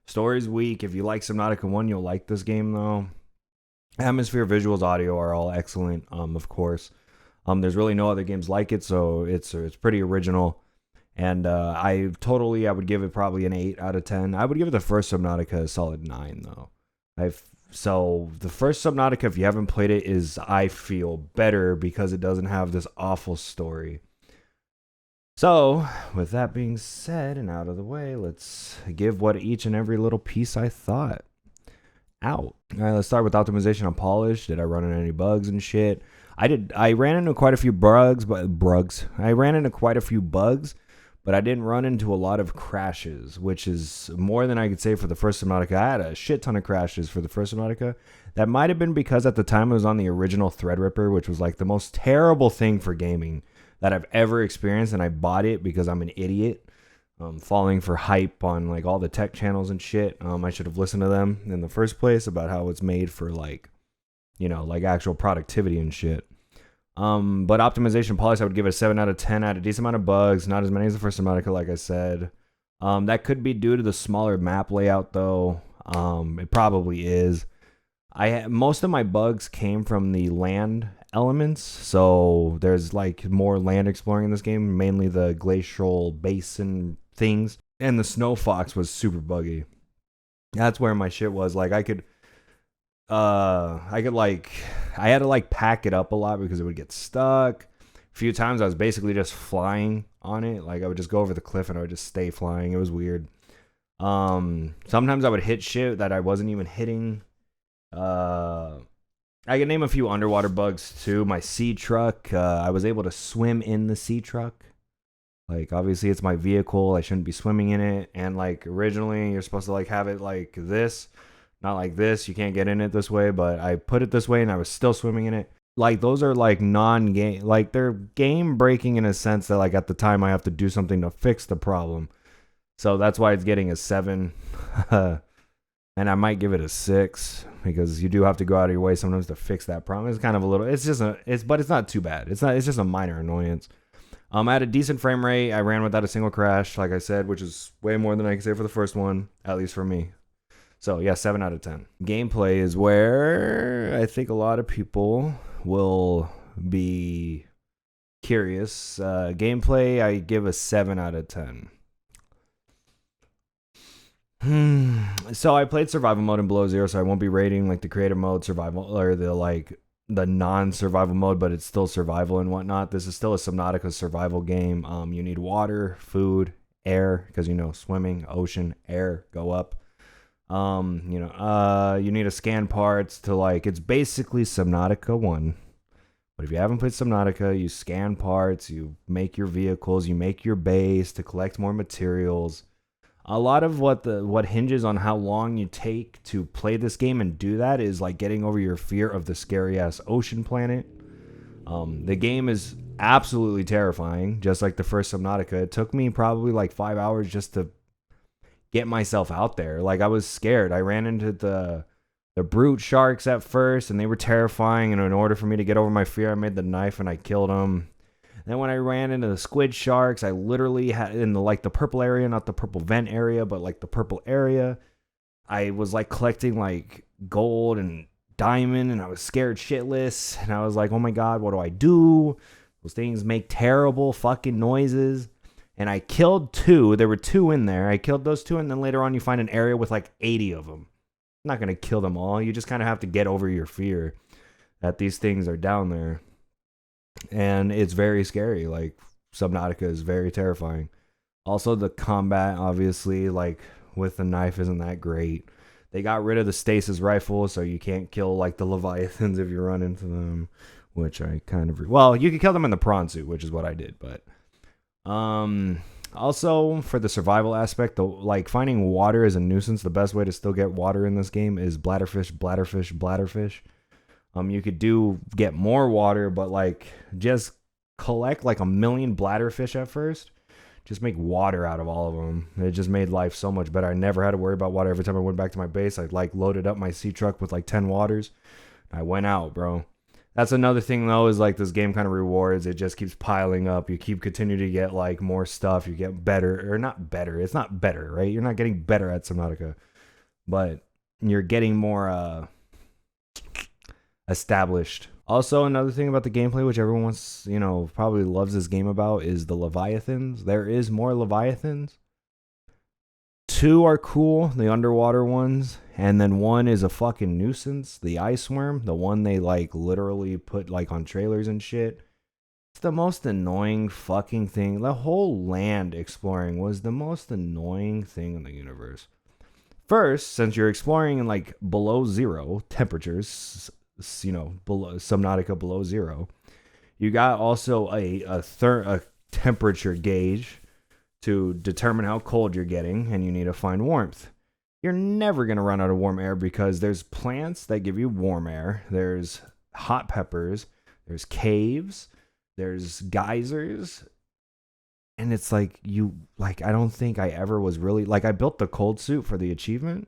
Story's weak. If you like Subnautica 1, you'll like this game, though. Atmosphere, visuals, audio are all excellent, of course. There's really no other games like it, so it's pretty original. And I would give it probably an 8 out of 10. I would give it the first Subnautica a solid 9, though. So the first Subnautica, if you haven't played it, I feel better because it doesn't have this awful story. So, with that being said and out of the way, let's give what each and every little piece I thought out. All right, let's start with optimization on polish. Did I run into any bugs and shit? I did. I ran into quite a few bugs, but I ran into quite a few bugs, but I didn't run into a lot of crashes, which is more than I could say for the first Subnautica. I had a shit ton of crashes for the first Subnautica. That might have been because at the time it was on the original Threadripper, which was like the most terrible thing for gaming that I've ever experienced, and I bought it because I'm an idiot, falling for hype on like all the tech channels and shit. I should have listened to them in the first place about how it's made for like, like actual productivity and shit. But optimization policy, I would give it a 7 out of 10. I had a decent amount of bugs, not as many as the first Subnautica, like I said. That could be due to the smaller map layout, though. It probably is. Most of my bugs came from the land elements, so there's like more land exploring in this game, mainly the glacial basin things, and the snowfox was super buggy. That's where my shit was. Like I had to like pack it up a lot because it would get stuck. A few times I was basically just flying on it. Like I would just go over the cliff and I would just stay flying. It was weird. Sometimes I would hit shit that I wasn't even hitting. I can name a few underwater bugs too. My seatruck, I was able to swim in the seatruck. Like obviously it's my vehicle, I shouldn't be swimming in it. And like originally you're supposed to like have it like this, not like this. You can't get in it this way, but I put it this way and I was still swimming in it. Like those are like non-game, like they're game breaking in a sense that like at the time I have to do something to fix the problem. So that's why it's getting a 7. And I might give it a 6 because you do have to go out of your way sometimes to fix that problem. It's kind of a little, but it's not too bad. It's just a minor annoyance. I had a decent frame rate. I ran without a single crash, like I said, which is way more than I can say for the first one, at least for me. So yeah, 7 out of 10. Gameplay is where I think a lot of people will be curious. Gameplay, I give a 7 out of 10. So I played survival mode in Below Zero, so I won't be rating like the creative mode survival or the non-survival mode, but it's still survival and whatnot. This is still a Subnautica survival game. You need water, food, air, because swimming, ocean, air, go up. You need to scan parts to it's basically Subnautica 1. But if you haven't played Subnautica, you scan parts, you make your vehicles, you make your base to collect more materials. A lot of what hinges on how long you take to play this game and do that is like getting over your fear of the scary ass ocean planet. The game is absolutely terrifying, just like the first Subnautica. It took me probably like 5 hours just to get myself out there. Like I was scared. I ran into the brute sharks at first, and they were terrifying. And in order for me to get over my fear, I made the knife and I killed them. Then when I ran into the squid sharks, I literally had in the purple area, not the purple vent area, but like the purple area. I was like collecting like gold and diamond, and I was scared shitless. And I was like, oh my God, what do I do? Those things make terrible fucking noises. And I killed 2. There were 2 in there. I killed those 2, and then later on you find an area with like 80 of them. I'm not going to kill them all. You just kind of have to get over your fear that these things are down there. And it's very scary. Like Subnautica is very terrifying. Also the combat, obviously, like with the knife isn't that great. They got rid of the stasis rifle, so you can't kill like the leviathans if you run into them, which I kind of you can kill them in the prawn suit, which is what I did. But also for the survival aspect, like finding water is a nuisance. The best way to still get water in this game is bladderfish. You could get more water, but like just collect like 1 million bladderfish at first. Just make water out of all of them. It just made life so much better. I never had to worry about water. Every time I went back to my base, I like loaded up my seatruck with like 10 waters. I went out, bro. That's another thing though, is like this game kind of rewards. It just keeps piling up. You continue to get like more stuff. You get better, or not better. It's not better, right? You're not getting better at Subnautica. but you're getting more established. Also, another thing about the gameplay, which everyone wants, probably loves this game about, is the Leviathans. There is more Leviathans. 2 are cool, the underwater ones, and then 1 is a fucking nuisance, the ice worm, the one they like literally put like on trailers and shit. It's the most annoying fucking thing. The whole land exploring was the most annoying thing in the universe. First, since you're exploring in like below zero temperatures, below subnautica below zero, you got also a temperature gauge to determine how cold you're getting, and you need to find warmth. You're never going to run out of warm air because there's plants that give you warm air. There's hot peppers. There's caves. There's geysers. And it's like, I don't think I ever was really, I built the cold suit for the achievement.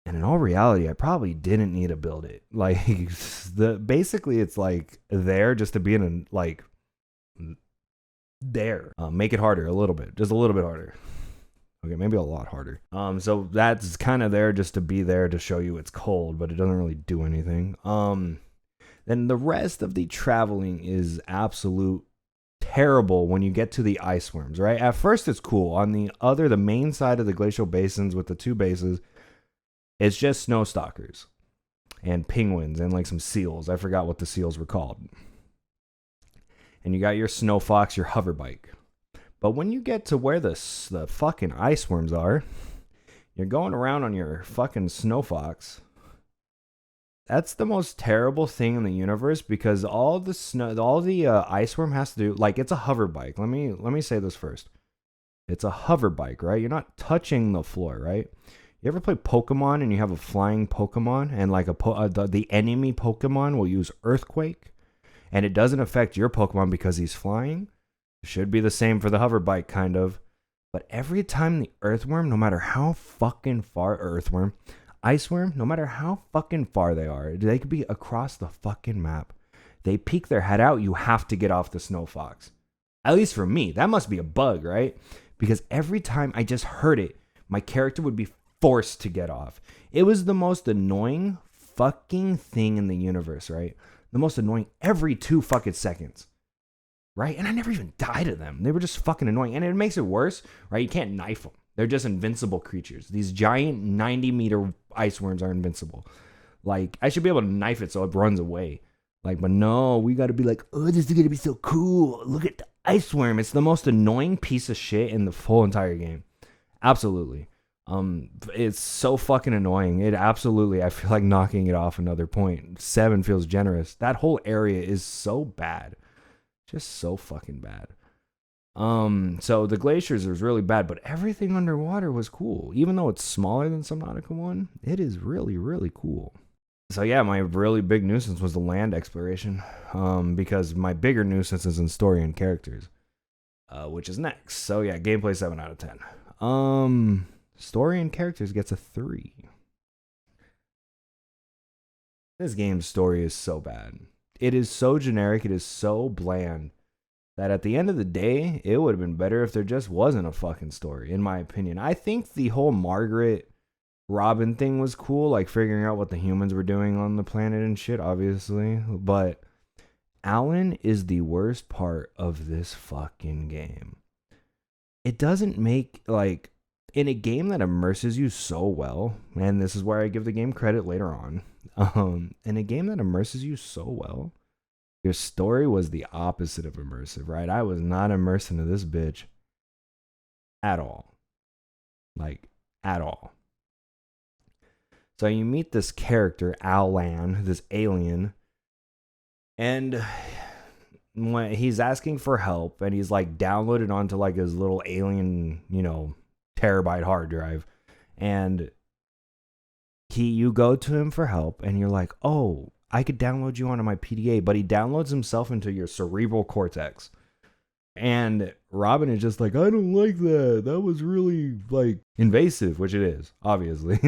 And in all reality, I probably didn't need to build it. Basically, it's like there just to be in there. Make it harder a little bit, just a little bit harder. Okay, maybe a lot harder. So that's kind of there just to be there to show you it's cold, but it doesn't really do anything. Then the rest of the traveling is absolute terrible when you get to the ice worms, right? At first it's cool. On the main side of the glacial basins with the 2 bases, it's just snow stalkers and penguins and like some seals. I forgot what the seals were called. And you got your snowfox, your hover bike. But when you get to where the fucking ice worms are, you're going around on your fucking snowfox. That's the most terrible thing in the universe because all the ice worm has to do, it's a hover bike. Let me say this first. It's a hover bike, right? You're not touching the floor, right? You ever play Pokemon and you have a flying Pokemon and the enemy Pokemon will use Earthquake and it doesn't affect your Pokemon because he's flying? It should be the same for the hover bike, kind of. But every time the Earthworm, no matter how fucking far, Ice worm, no matter how fucking far they are, they could be across the fucking map. They peek their head out, you have to get off the snowfox. At least for me, that must be a bug, right? Because every time I just heard it, my character would be forced to get off. It was the most annoying fucking thing in the universe, right? The most annoying every 2 fucking seconds, right? And I never even died to them. They were just fucking annoying. And it makes it worse, right? You can't knife them. They're just invincible creatures. These giant 90-meter ice worms are invincible. I should be able to knife it so it runs away. But no, we got to be oh, this is going to be so cool. Look at the ice worm. It's the most annoying piece of shit in the whole entire game. Absolutely. It's so fucking annoying. It absolutely, I feel like knocking it off another point. 7 feels generous. That whole area is so bad. Just so fucking bad. So the glaciers was really bad, but everything underwater was cool. Even though it's smaller than Subnautica 1, it is really, really cool. So yeah, my really big nuisance was the land exploration, because my bigger nuisance is in story and characters, which is next. So yeah, gameplay 7 out of 10. Story and characters gets a 3. This game's story is so bad. It is so generic, it is so bland, that at the end of the day, it would have been better if there just wasn't a fucking story, in my opinion. I think the whole Margaret Robin thing was cool, figuring out what the humans were doing on the planet and shit, obviously. But Alan is the worst part of this fucking game. It doesn't make, in a game that immerses you so well, and this is where I give the game credit later on, in a game that immerses you so well, your story was the opposite of immersive, right? I was not immersed into this bitch at all. At all. So you meet this character, Alan, this alien, and when he's asking for help, and he's downloaded onto his little alien, terabyte hard drive, and you go to him for help, and you're like, oh, I could download you onto my PDA, but he downloads himself into your cerebral cortex. And Robin is just I don't like that. That was really invasive, which it is, obviously.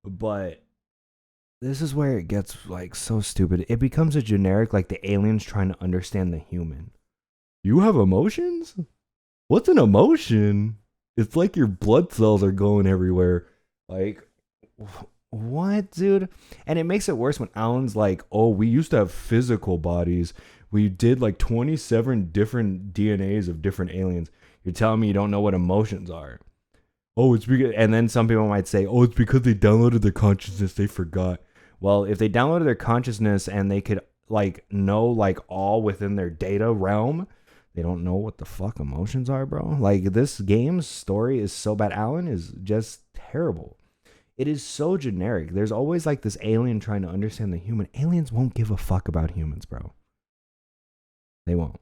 But this is where it gets so stupid. It becomes a generic, the aliens trying to understand the human. You have emotions? What's an emotion? It's like your blood cells are going everywhere. Like, what, dude? And it makes it worse when Alan's like, oh, we used to have physical bodies. We did like 27 different DNAs of different aliens. You're telling me you don't know what emotions are? Oh, it's because, and then some people might say, oh, it's because they downloaded their consciousness, they forgot. Well, if they downloaded their consciousness and they could like know like all within their data realm, they don't know what the fuck emotions are, bro. Like, this game's story is so bad. Alan is just terrible. It is so generic. There's always like this alien trying to understand the human. Aliens won't give a fuck about humans, bro. They won't.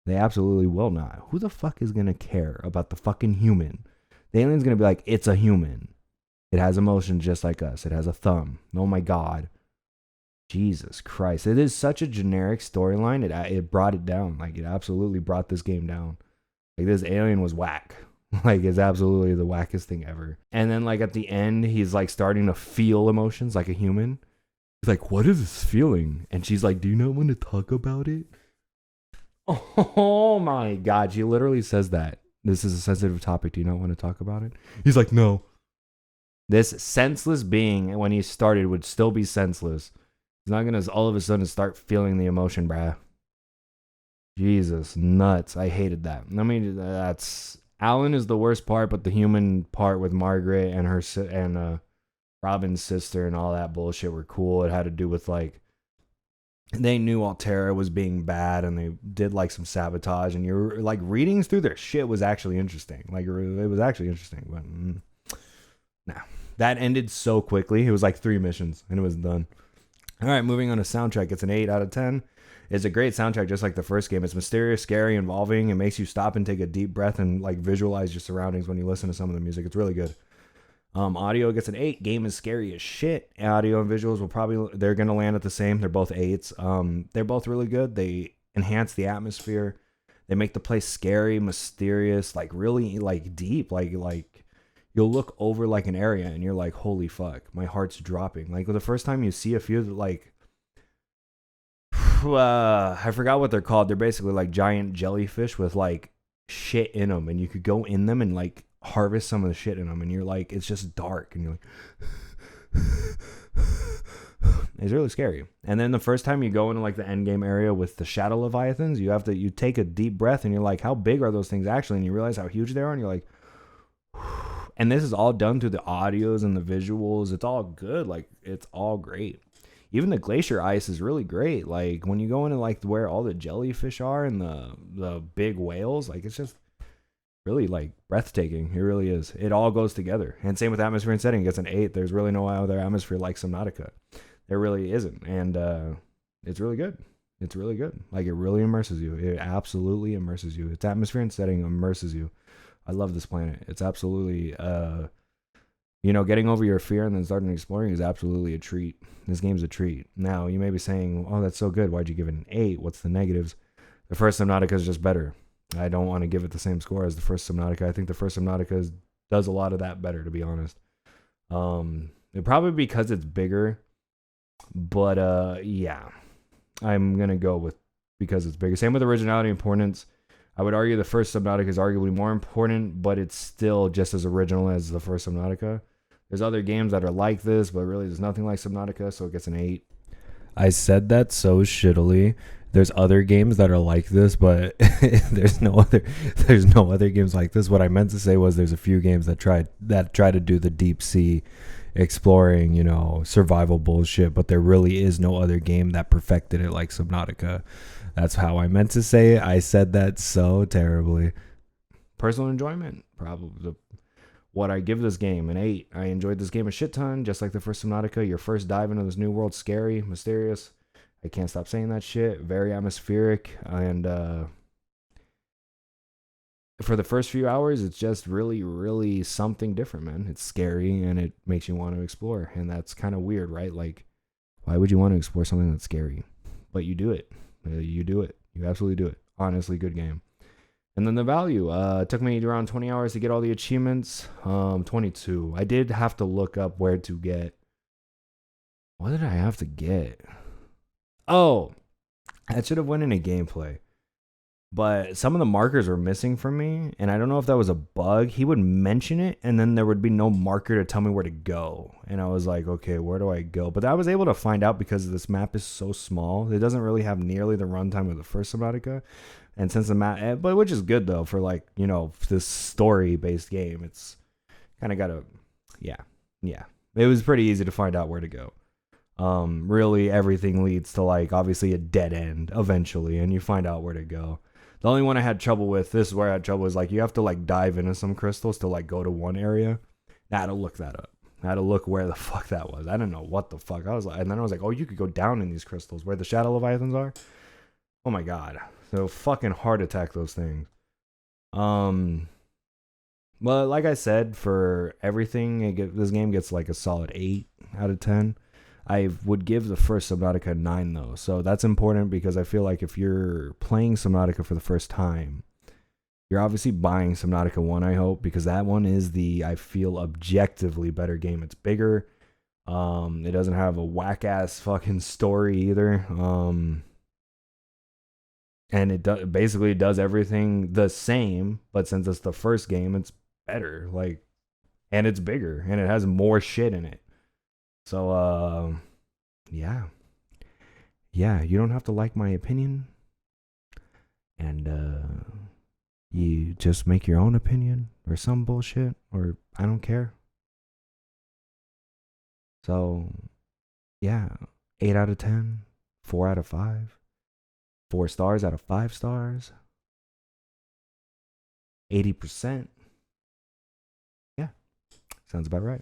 They absolutely will not. Who the fuck is gonna care about the fucking human? The alien's gonna be like, it's a human. It has emotions just like us. It has a thumb. Oh my god. Jesus Christ. It is such a generic storyline. It brought it down. Like, it absolutely brought this game down. Like, this alien was whack. Like, it's absolutely the wackest thing ever. And then, like, at the end, he's, like, starting to feel emotions like a human. He's like, what is this feeling? And she's like, do you not want to talk about it? Oh, my God. She literally says that. This is a sensitive topic. Do you not want to talk about it? He's like, no. This senseless being, when he started, would still be senseless. He's not going to all of a sudden start feeling the emotion, bruh. Jesus, nuts. I hated that. I mean, that's... Alan is the worst part, but the human part with Margaret and her and Robin's sister and all that bullshit were cool. It had to do with, like, they knew Altera was being bad and they did, like, some sabotage, and you're like, reading through their shit was actually interesting. Like, it was actually interesting, but nah. That ended so quickly. It was like 3 missions and it was done. All right, moving on to soundtrack. It's an 8 out of 10. It's a great soundtrack, just like the first game. It's mysterious, scary, involving. It makes you stop and take a deep breath and like visualize your surroundings when you listen to some of the music. It's really good. Audio gets an 8. Game is scary as shit. Audio and visuals they're gonna land at the same. They're both 8s. They're both really good. They enhance the atmosphere. They make the place scary, mysterious, like really like deep. Like you'll look over like an area and you're like, holy fuck, my heart's dropping. Like the first time you see a few like. I forgot what they're called. They're basically like giant jellyfish with like shit in them, and you could go in them and like harvest some of the shit in them, and you're like, it's just dark, and you're like, it's really scary. And then the first time you go into like the end game area with the shadow leviathans, you take a deep breath, and you're like, how big are those things actually? And you realize how huge they are, and you're like, and this is all done through the audios and the visuals. It's all good. Like, it's all great. Even the glacier ice is really great. Like, when you go into like where all the jellyfish are and the big whales, like, it's just really like breathtaking. It really is. It all goes together. And same with atmosphere and setting. It gets an 8. There's really no other atmosphere like Subnautica. There really isn't. And it's really good. It's really good. Like, it really immerses you. It absolutely immerses you. Its atmosphere and setting immerses you. I love this planet. It's absolutely getting over your fear and then starting exploring is absolutely a treat. This game's a treat. Now, you may be saying, oh, that's so good. Why'd you give it an 8? What's the negatives? The first Subnautica is just better. I don't want to give it the same score as the first Subnautica. I think the first Subnautica does a lot of that better, to be honest. Probably because it's bigger. But, yeah. I'm going to go with because it's bigger. Same with originality and importance. I would argue the first Subnautica is arguably more important, but it's still just as original as the first Subnautica. There's other games that are like this, but really there's nothing like Subnautica, so it gets an 8. I said that so shittily. There's other games that are like this, but there's no other games like this. What I meant to say was there's a few games that try to do the deep sea exploring, survival bullshit, but there really is no other game that perfected it like Subnautica. That's how I meant to say it. I said that so terribly. Personal enjoyment, probably. What I give this game, an 8. I enjoyed this game a shit ton, just like the first Subnautica. Your first dive into this new world, scary, mysterious. I can't stop saying that shit. Very atmospheric, and for the first few hours, it's just really, really something different, man. It's scary, and it makes you want to explore, and that's kind of weird, right? Like, why would you want to explore something that's scary? But you do it. You do it. You absolutely do it. Honestly, good game. And then the value. It took me around 20 hours to get all the achievements. 22. I did have to look up where to get. What did I have to get? Oh, I should have went into gameplay. but some of the markers were missing from me, and I don't know if that was a bug. He would mention it, and then there would be no marker to tell me where to go, and I was like, okay, where do I go? But I was able to find out because this map is so small. It doesn't really have nearly the runtime of the first Subnautica, and since the map, but which is good though for like, you know, this story-based game. It's kind of got a, yeah. It was pretty easy to find out where to go. Really everything leads to like obviously a dead end eventually, and you find out where to go. The only one I had trouble with, this is where I had trouble, is like you have to like dive into some crystals to like go to one area. I had to look that up. I had to look where the fuck that was. I didn't know what the fuck. I was like, and then I was like, oh, you could go down in these crystals where the shadow leviathans are. Oh my god. So fucking heart attack those things. Well, like I said, for everything, this game gets like a solid 8 out of 10. I would give the first Subnautica a 9 though, so that's important because I feel like if you're playing Subnautica for the first time, you're obviously buying Subnautica 1, I hope, because that one is the, I feel, objectively better game. It's bigger. It doesn't have a whack-ass fucking story either. And it basically does everything the same, but since it's the first game, it's better. Like, and it's bigger, and it has more shit in it. So, yeah, you don't have to like my opinion, and you just make your own opinion or some bullshit, or I don't care. So, yeah, 8 out of 10, 4 out of 5, 4 stars out of 5 stars, 80%. Yeah, sounds about right.